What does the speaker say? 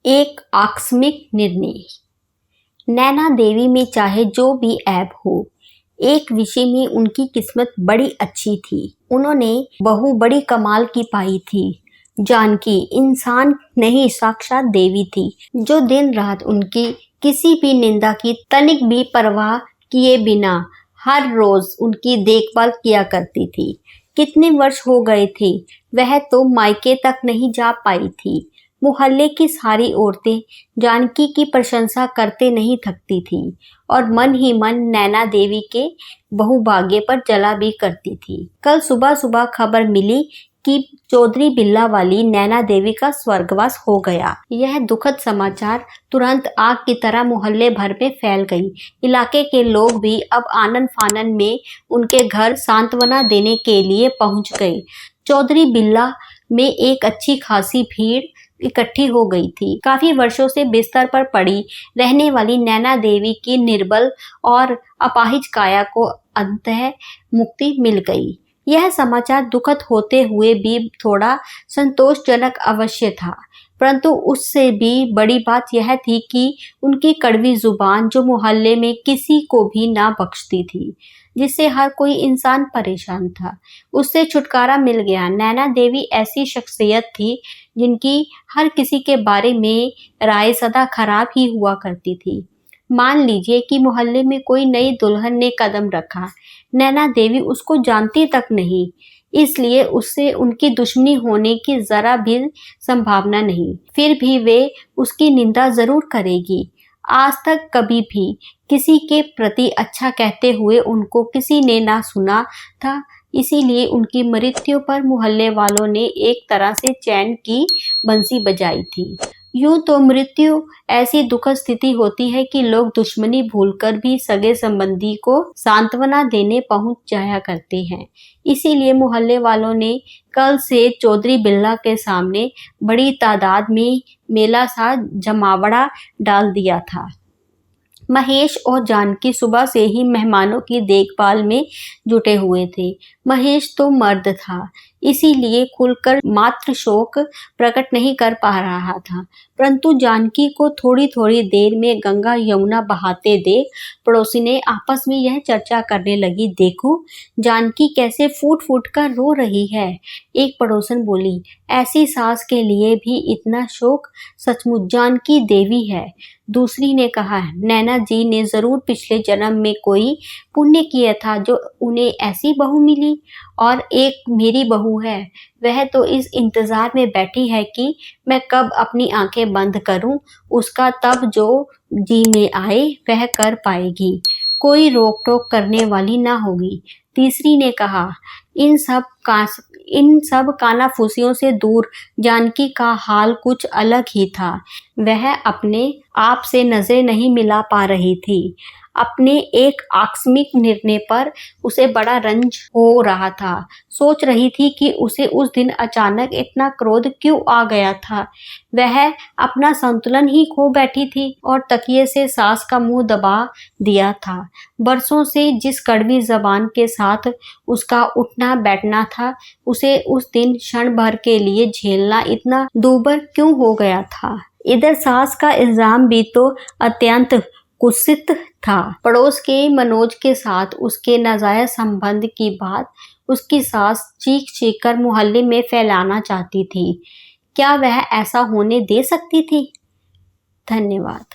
एक आकस्मिक निर्णय। नैना देवी में चाहे जो भी ऐब हो, एक विषय में उनकी किस्मत बड़ी अच्छी थी। उन्होंने बहू बड़ी कमाल की पाई थी। जानकी इंसान नहीं साक्षात देवी थी, जो दिन रात उनकी किसी भी निंदा की तनिक भी परवाह किए बिना हर रोज उनकी देखभाल किया करती थी। कितने वर्ष हो गए थे, वह तो मायके तक नहीं जा पाई थी। मोहल्ले की सारी औरतें जानकी की प्रशंसा करते नहीं थकती थी और मन ही मन नैना देवी के बहुभाग्य पर जला भी करती थी। कल सुबह सुबह खबर मिली कि चौधरी बिल्ला वाली नैना देवी का स्वर्गवास हो गया। यह दुखद समाचार तुरंत आग की तरह मोहल्ले भर में फैल गई। इलाके के लोग भी अब आनन फानन में उनके घर सांत्वना देने के लिए पहुंच गए। चौधरी बिल्ला में एक अच्छी खासी भीड़ इकट्ठी हो गई थी। काफी वर्षों से बिस्तर पर पड़ी रहने वाली नैना देवी की निर्बल और अपाहिज काया को अंततः मुक्ति मिल गई। यह समाचार दुखद होते हुए भी थोड़ा संतोषजनक अवश्य था, परंतु उससे भी बड़ी बात यह थी कि उनकी कड़वी जुबान जो मोहल्ले में किसी को भी ना बख्शती थी, जिससे हर कोई इंसान परेशान था, उससे छुटकारा मिल गया। नैना देवी ऐसी शख्सियत थी जिनकी हर किसी के बारे में राय सदा खराब ही हुआ करती थी। मान लीजिए कि मोहल्ले में कोई नई दुल्हन ने कदम रखा, नैना देवी उसको जानती तक नहीं, इसलिए उससे उनकी दुश्मनी होने की जरा भी संभावना नहीं। फिर भी वे उसकी निंदा जरूर करेगी। आज तक कभी भी किसी के प्रति अच्छा कहते हुए उनको किसी ने ना सुना था, इसीलिए उनकी मृत्यु पर मोहल्ले वालों ने एक तरह से चैन की बंसी बजाई थी। यूं तो मृत्यु ऐसी दुखद स्थिति होती है कि लोग दुश्मनी भूलकर भी सगे संबंधी को सांत्वना देने पहुंच जाया करते हैं। इसीलिए मोहल्ले वालों ने कल से चौधरी बिल्ला के सामने बड़ी तादाद में मेला सा जमावड़ा डाल दिया था। महेश और जानकी सुबह से ही मेहमानों की देखभाल में जुटे हुए थे। महेश तो मर्द था, इसीलिए खुलकर मात्र शोक प्रकट नहीं कर पा रहा था, परंतु जानकी को थोड़ी थोड़ी देर में गंगा यमुना बहाते देख पड़ोसी ने आपस में यह चर्चा करने लगी, देखो जानकी कैसे फूट फूट कर रो रही है। एक पड़ोसन बोली, ऐसी सास के लिए भी इतना शोक, सचमुच जानकी देवी है। दूसरी ने कहा, नैना जी ने जरूर पिछले जन्म में कोई पुण्य किया था जो उन्हें ऐसी बहू मिली। और एक मेरी बहू है, वह तो इस इंतजार में बैठी है कि मैं कब अपनी आंखें बंद करूं, उसका तब जो जी में आए वह कर पाएगी, कोई रोक टोक करने वाली ना होगी। तीसरी ने कहा, इन सब कानाफूसियों से दूर जानकी का हाल कुछ अलग ही था। वह अपने आप से नजरें नहीं मिला पा रही थी। अपने एक आकस्मिक निर्णय पर उसे बड़ा रंज हो रहा था। सोच रही थी कि उसे उस दिन अचानक इतना क्रोध क्यों आ गया था। वह अपना संतुलन ही खो बैठी थी और तकिए से सास का मुंह दबा दिया था। बरसों से जिस कड़वी जबान के साथ उसका उठना बैठना था, उसे उस दिन क्षण भर के लिए झेलना इतना दूभर क्यों हो गया था। इधर सास का इल्जाम भी तो अत्यंत कुत्सित था। पड़ोस के मनोज के साथ उसके नाजायज संबंध की बात उसकी सास चीख चीख कर मोहल्ले में फैलाना चाहती थी। क्या वह ऐसा होने दे सकती थी? धन्यवाद।